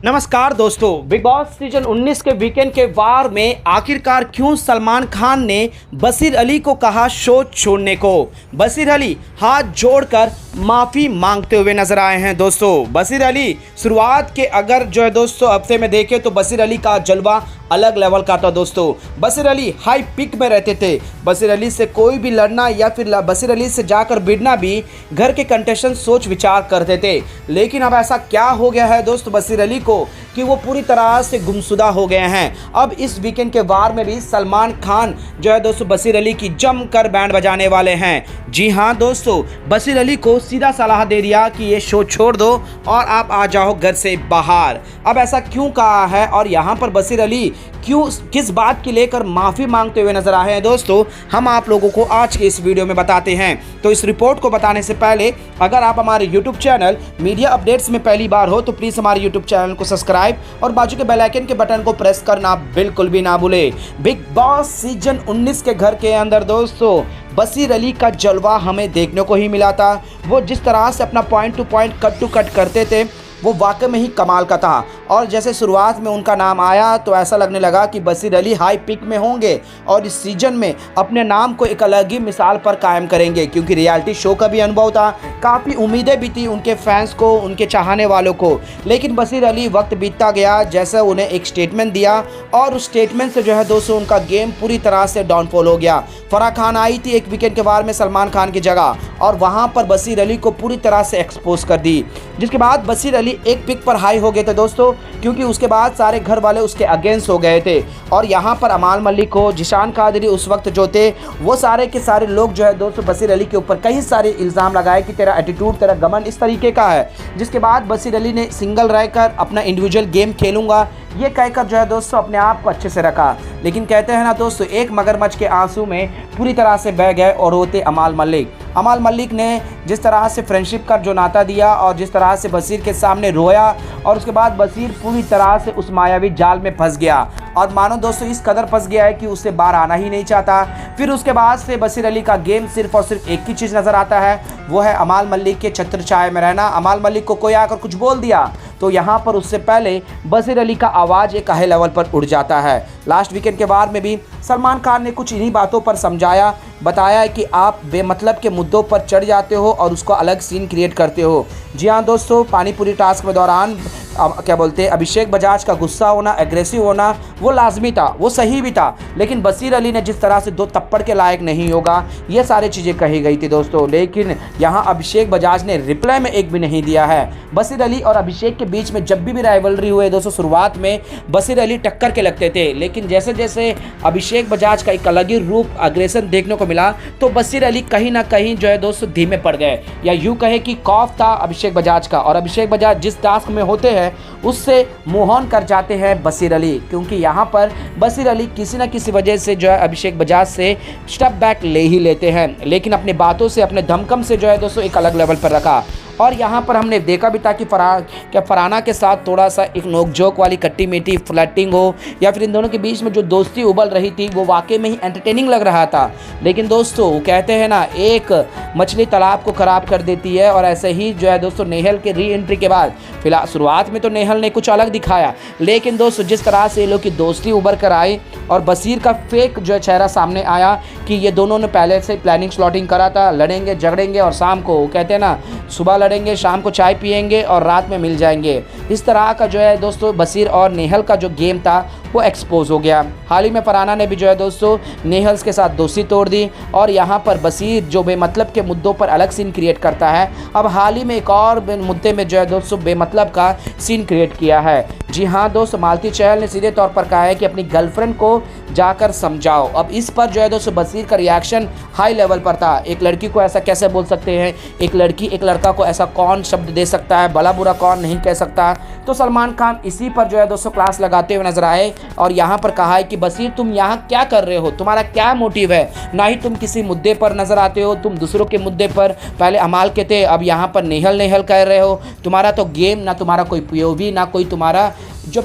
नमस्कार दोस्तों, big boss season 19 के वीकेंड के वार में आखिरकार क्यों सलमान खान ने बशीर अली को कहा शो छोड़ने को। बशीर अली हाथ जोड़कर माफ़ी मांगते हुए नजर आए हैं। दोस्तों, बशीर अली शुरुआत के अगर जो है दोस्तों हफ्ते में देखें तो बशीर अली का जलवा अलग लेवल का था। दोस्तों, बशीर अली हाई पिक में रहते थे। बशीर अली से कोई भी लड़ना या फिर बशीर अली से जाकर भिड़ना भी घर के कंटेस्टेंट सोच विचार करते थे। लेकिन अब ऐसा क्या हो गया है दोस्तों बशीर अली को कि वो पूरी तरह से गुमशुदा हो गए हैं। अब इस वीकेंड के वार में भी सलमान खान जो है दोस्तों बशीर अली की जमकर बैंड बजाने वाले हैं। जी हाँ दोस्तों, बशीर अली को सीधा सलाह दे दिया कि ये शो छोड़ दो और आप आ जाओ घर से बाहर। अब ऐसा क्यों कहा है और यहाँ पर बशीर अली क्यों किस बात की लेकर माफ़ी मांगते हुए नजर आए हैं दोस्तों, हम आप लोगों को आज के इस वीडियो में बताते हैं। तो इस रिपोर्ट को बताने से पहले अगर आप हमारे यूट्यूब चैनल मीडिया अपडेट्स में पहली बार हो तो प्लीज़ हमारे यूट्यूब चैनल को सब्सक्राइब और बाजू के बेल आइकन के बटन को प्रेस करना बिल्कुल भी ना भूले। बिग बॉस सीजन 19 के घर के अंदर दोस्तों बशीर अली का जलवा हमें देखने को ही मिला था। वो जिस तरह से अपना point to point cut to cut करते थे वो वाकई में ही कमाल का था। और जैसे शुरुआत में उनका नाम आया तो ऐसा लगने लगा कि बशीर अली हाई पिक में होंगे और इस सीजन में अपने नाम को एक अलग ही मिसाल पर कायम करेंगे, क्योंकि रियलिटी शो का भी अनुभव था। काफ़ी उम्मीदें भी थी उनके फैंस को, उनके चाहने वालों को। लेकिन बशीर अली वक्त बीतता गया, जैसे उन्हें एक स्टेटमेंट दिया और उस स्टेटमेंट से जो है दोस्तों उनका गेम पूरी तरह से डाउनफॉल हो गया। फराह खान आई थी एक वीकेंड के वार में सलमान खान की जगह और वहाँ पर बशीर अली को पूरी तरह से एक्सपोज कर दी, जिसके बाद बशीर अली एक पिक पर हाई हो गए थे दोस्तों, क्योंकि उसके बाद सारे घर वाले उसके अगेंस्ट हो गए थे। और यहाँ पर अमाल मलिक हो, जिशान कादरी उस वक्त जो थे, वो सारे के सारे लोग जो है दोस्तों बशीर अली के ऊपर कई सारे इल्ज़ाम लगाए कि तेरा एटीट्यूड, तेरा घमंड इस तरीके का है। जिसके बाद बशीर अली ने सिंगल रहकर अपना इंडिविजुअल गेम खेलूंगा ये कहकर जो है दोस्तों अपने आप को अच्छे से रखा। लेकिन कहते हैं ना दोस्तों, एक मगरमच्छ के आंसू में पूरी तरह से बह गए और होते अमाल मलिक। अमाल मलिक ने जिस तरह से फ्रेंडशिप का जो नाता दिया और जिस तरह से बशीर के सामने रोया और उसके बाद बशीर पूरी तरह से उस मायावी जाल में फंस गया और मानो दोस्तों इस कदर फंस गया है कि उससे बाहर आना ही नहीं चाहता। फिर उसके बाद से बशीर अली का गेम सिर्फ और सिर्फ एक ही चीज़ नज़र आता है, वो है अमाल मलिक के छत्र छाया में रहना। अमाल मलिक को कोई आकर कुछ बोल दिया तो यहाँ पर उससे पहले बशीर अली का आवाज़ एक हाई लेवल पर उड़ जाता है। लास्ट वीकेंड के बाद में भी सलमान खान ने कुछ इन्हीं बातों पर समझाया, बताया कि आप बेमतलब के मुद्दों पर चढ़ जाते हो और उसको अलग सीन क्रिएट करते हो। जी हाँ दोस्तों, पानीपुरी टास्क में दौरान क्या बोलते हैं अभिषेक बजाज का गुस्सा होना, एग्रेसिव होना वो लाजमी था, वो सही भी था। लेकिन बशीर अली ने जिस तरह से दो थप्पड़ के लायक नहीं होगा ये सारी चीज़ें कही गई थी दोस्तों। लेकिन यहाँ अभिषेक बजाज ने रिप्लाई में एक भी नहीं दिया है। बशीर अली और अभिषेक के बीच में जब भी राइवलरी हुए दोस्तों, शुरुआत में बशीर अली टक्कर के लगते थे, लेकिन जैसे जैसे अभिषेक बजाज का एक अलग ही रूप अग्रेसन देखने को मिला तो बशीर अली कहीं ना कहीं जो है दोस्तों धीमे पड़ गए, या यूँ कहे कि खौफ था अभिषेक बजाज का। और अभिषेक बजाज जिस टास्क में होते हैं उससे मूव ऑन कर जाते हैं बशीर अली, क्योंकि यहाँ पर बशीर अली किसी न किसी वजह से जो है अभिषेक बजाज से स्टेप बैक ले ही लेते हैं। लेकिन अपनी बातों से, अपने धमकम से जो है दोस्तों एक अलग लेवल पर रखा। और यहाँ पर हमने देखा भी था कि फरहाना के साथ थोड़ा सा एक नोकझोंक वाली खट्टी मीठी फ्लर्टिंग हो या फिर इन दोनों के बीच में जो दोस्ती उबल रही थी वो वाकई में ही एंटरटेनिंग लग रहा था। लेकिन दोस्तों वो कहते हैं ना, एक मछली तालाब को ख़राब कर देती है, और ऐसे ही जो है दोस्तों नेहल के री एंट्री के बाद फिलहाल शुरुआत में तो नेहल ने कुछ अलग दिखाया, लेकिन दोस्तों जिस तरह से ये लोग की दोस्ती उभर कर आई और बशीर का फेक जो है चेहरा सामने आया कि ये दोनों ने पहले से प्लानिंग स्लॉटिंग करा था, लड़ेंगे झगड़ेंगे और शाम को कहते हैं ना सुबह लड़ेंगे, शाम को चाय पियेंगे और रात में मिल जाएंगे। इस तरह का जो है दोस्तों बशीर और नेहल का जो गेम था वो एक्सपोज हो गया। हाल ही में फरहाना ने भी जो है दोस्तों नेहल्स के साथ दोस्ती तोड़ दी और यहाँ पर बशीर जो बेमतलब के मुद्दों पर अलग सीन क्रिएट करता है, अब हाल ही में एक और मुद्दे में जो है दोस्तों बेमतलब का सीन क्रिएट किया है। जी हाँ दोस्तों, मालती चहल ने सीधे तौर पर कहा है कि अपनी गर्लफ्रेंड को जाकर समझाओ। अब इस पर जो है दोस्तों बशीर का रिएक्शन हाई लेवल पर था। एक लड़की को ऐसा कैसे बोल सकते हैं, एक लड़की एक लड़का को ऐसा कौन शब्द दे सकता है, भला बुरा कौन नहीं कह सकता। तो सलमान खान इसी पर जो है दोस्तों क्लास लगाते हुए नजर आए और यहाँ पर कहा है कि बशीर तुम यहाँ क्या कर रहे हो, तुम्हारा क्या मोटिव है, ना ही तुम किसी मुद्दे पर नजर आते हो, तुम दूसरों के मुद्दे पर पहले अमाल के थे, अब यहाँ पर नेहल नेहल कह रहे हो। तुम्हारा तो गेम, ना तुम्हारा कोई पीओवी, ना कोई तुम्हारा जो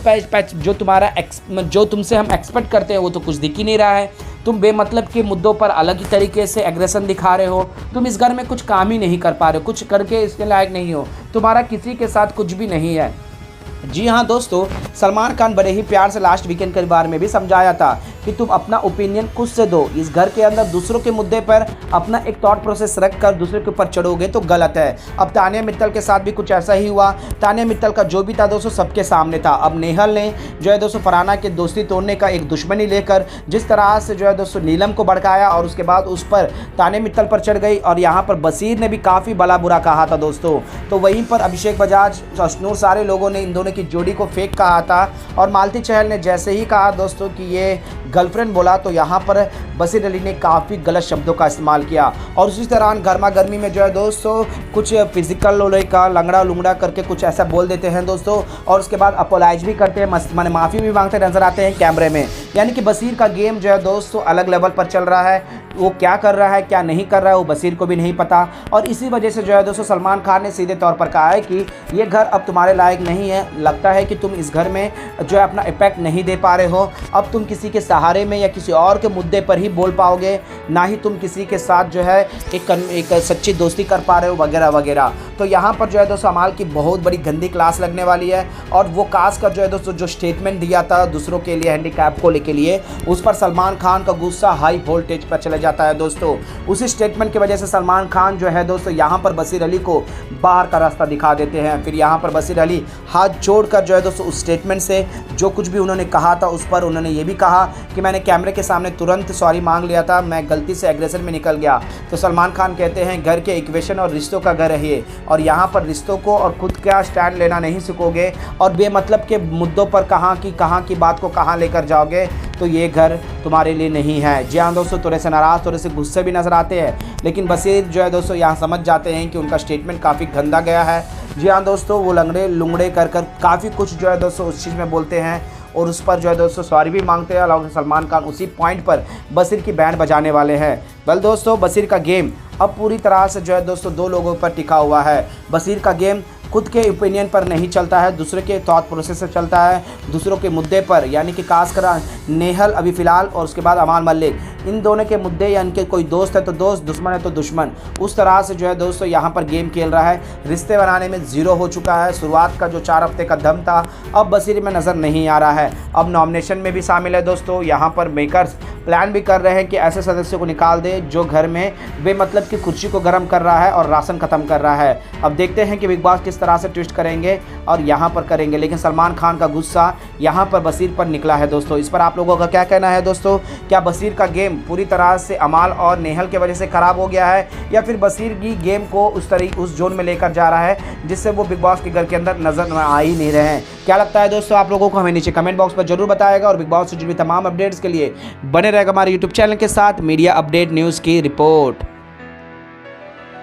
तुमसे हम एक्सपेक्ट करते हैं वो तो कुछ दिख ही नहीं रहा है। तुम बेमतलब के मुद्दों पर अलग ही तरीके से एग्रेशन दिखा रहे हो। तुम इस घर में कुछ काम ही नहीं कर पा रहे हो, कुछ करके इसके लायक नहीं हो, तुम्हारा किसी के साथ कुछ भी नहीं है। जी हाँ दोस्तों, सलमान खान बड़े ही प्यार से लास्ट वीकेंड के बारे में भी समझाया था कि तुम अपना ओपिनियन खुद से दो। इस घर के अंदर दूसरों के मुद्दे पर अपना एक थॉट प्रोसेस रख कर दूसरे के ऊपर चढ़ोगे तो गलत है। अब तानिया मित्तल के साथ भी कुछ ऐसा ही हुआ। तानिया मित्तल का जो भी था दोस्तों सबके सामने था। अब नेहल ने जो है दोस्तों फरहाना के दोस्ती तोड़ने का एक दुश्मनी लेकर जिस तरह से जो है दोस्तों नीलम को भड़काया और उसके बाद उस पर तानिया मित्तल पर चढ़ गई, और यहाँ पर बशीर ने भी काफ़ी भला बुरा कहा था दोस्तों। तो वहीं पर अभिषेक बजाज, अशनूर, सारे लोगों ने इन दोनों की जोड़ी को फेक कहा था, और मालती चहल ने जैसे ही कहा दोस्तों कि ये गर्लफ्रेंड बोला तो यहाँ पर बशीर अली ने काफ़ी गलत शब्दों का इस्तेमाल किया। और उसी दौरान गर्मा गर्मी में जो है दोस्तों कुछ फिजिकल लोले का लंगड़ा लुंगड़ा करके कुछ ऐसा बोल देते हैं दोस्तों, और उसके बाद अपोलाइज भी करते हैं, माने माफ़ी भी मांगते नजर आते हैं कैमरे में। यानी कि बशीर का गेम जो है दोस्तों अलग लेवल पर चल रहा है। वो क्या कर रहा है क्या नहीं कर रहा है वो बशीर को भी नहीं पता, और इसी वजह से जो है दोस्तों सलमान खान ने सीधे तौर पर कहा है कि ये घर अब तुम्हारे लायक नहीं है। लगता है कि तुम इस घर में जो है अपना इम्पैक्ट नहीं दे पा रहे हो। अब तुम किसी के सहारे में या किसी और के मुद्दे पर ही बोल पाओगे, ना ही तुम किसी के साथ जो है एक सच्ची दोस्ती कर पा रहे हो वगैरह वगैरह। तो यहाँ पर जो है दोस्तों अमाल की बहुत बड़ी गंदी क्लास लगने वाली है। और वो कास का जो है दोस्तों जो स्टेटमेंट दिया था दूसरों के लिए, हैंडीकैप को लेके लिए, उस पर सलमान खान का गुस्सा हाई वोल्टेज पर चले जाता है दोस्तों। उसी स्टेटमेंट की वजह से सलमान खान जो है दोस्तों यहाँ पर बशीर अली को बाहर का रास्ता दिखा देते हैं। फिर यहाँ पर बशीर अली हाथ जोड़कर जो है दोस्तों उस स्टेटमेंट से जो कुछ भी उन्होंने कहा था उस पर उन्होंने ये भी कहा कि मैंने कैमरे के सामने तुरंत सॉरी मांग लिया था, मैं गलती से एग्रेशन में निकल गया। तो सलमान खान कहते हैं घर के इक्वेशन और रिश्तों का घर है ये, और यहाँ पर रिश्तों को और खुद का स्टैंड लेना नहीं सीखोगे और बेमतलब के मुद्दों पर कहाँ की बात को कहाँ लेकर जाओगे तो ये घर तुम्हारे लिए नहीं है। जी हाँ दोस्तों, थोड़े से नाराज़ थोड़े से गुस्से भी नज़र आते हैं, लेकिन बशीर जो है दोस्तों यहाँ समझ जाते हैं कि उनका स्टेटमेंट काफ़ी गंदा गया है। जी हाँ दोस्तों, वो लंगड़े लुंगड़े कर काफ़ी कुछ जो है दोस्तों उस चीज़ में बोलते हैं और उस पर जो है दोस्तों सॉरी भी मांगते हैं। और सलमान खान उसी पॉइंट पर बशीर की बैंड बजाने वाले हैं। वेल दोस्तों, बशीर का गेम अब पूरी तरह से जो है दोस्तों दो लोगों पर टिका हुआ है। बशीर का गेम खुद के ओपिनियन पर नहीं चलता है, दूसरे के थॉट प्रोसेस से चलता है, दूसरों के मुद्दे पर, यानी कि खासकर नेहल अभी फ़िलहाल और उसके बाद अमान मलिक, इन दोनों के मुद्दे या इनके कोई दोस्त है तो दोस्त, दुश्मन है तो दुश्मन, उस तरह से जो है दोस्तों यहाँ पर गेम खेल रहा है। रिश्ते बनाने में ज़ीरो हो चुका है। शुरुआत का जो 4 हफ्ते का दम था अब बशीर में नज़र नहीं आ रहा है। अब नॉमिनेशन में भी शामिल है दोस्तों। यहाँ पर मेकर्स प्लान भी कर रहे हैं कि ऐसे सदस्यों को निकाल दे जो घर में बेमतलब की कुर्सी को गर्म कर रहा है और राशन ख़त्म कर रहा है। अब देखते हैं कि बिग बॉस किस तरह से ट्विस्ट करेंगे और यहाँ पर करेंगे, लेकिन सलमान खान का गुस्सा यहाँ पर बशीर पर निकला है दोस्तों। इस पर आप लोगों का क्या कहना है दोस्तों? क्या बशीर का गेम पूरी तरह से अमाल और नेहल के वजह से ख़राब हो गया है, या फिर बशीर की गेम को उस जोन में लेकर जा रहा है जिससे वो बिग बॉस के घर के अंदर नजर आ ही नहीं रहे हैं? क्या लगता है दोस्तों आप लोगों को? हमें नीचे कमेंट बॉक्स पर जरूर बताएगा, और बिग बॉस से जुड़ी तमाम अपडेट्स के लिए बने रहेगा हमारे यूट्यूब चैनल के साथ। मीडिया अपडेट न्यूज़ की रिपोर्ट।